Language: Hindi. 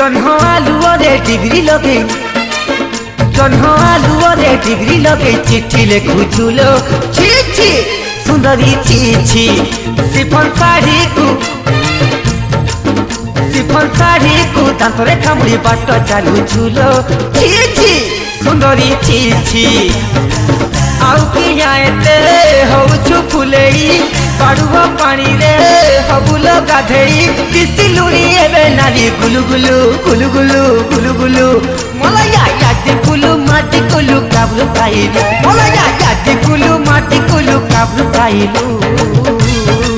जन्ह आलुअरे डिग्री लगे जन्ह आलुअरे डिग्री लगे चिट्ठी लिखुचुलो छी छी सुंदरी छी छी सिफन साड़ी को दांतरे कामुड़ी बाट चलुचुलो छी छी सुंदरी छी छी आउ कि आएते होउछु फुलेई पाड़ुआ पानी रे हबुलो गाधेई किसी लुणी एबे नाली गुलु गुलु गुलु गुलु गुलु गुलु मलया याद गुलु माटी गुलु काबलु पाइलु मलया याद गुलु माटी गुलु काबलु पाइलु।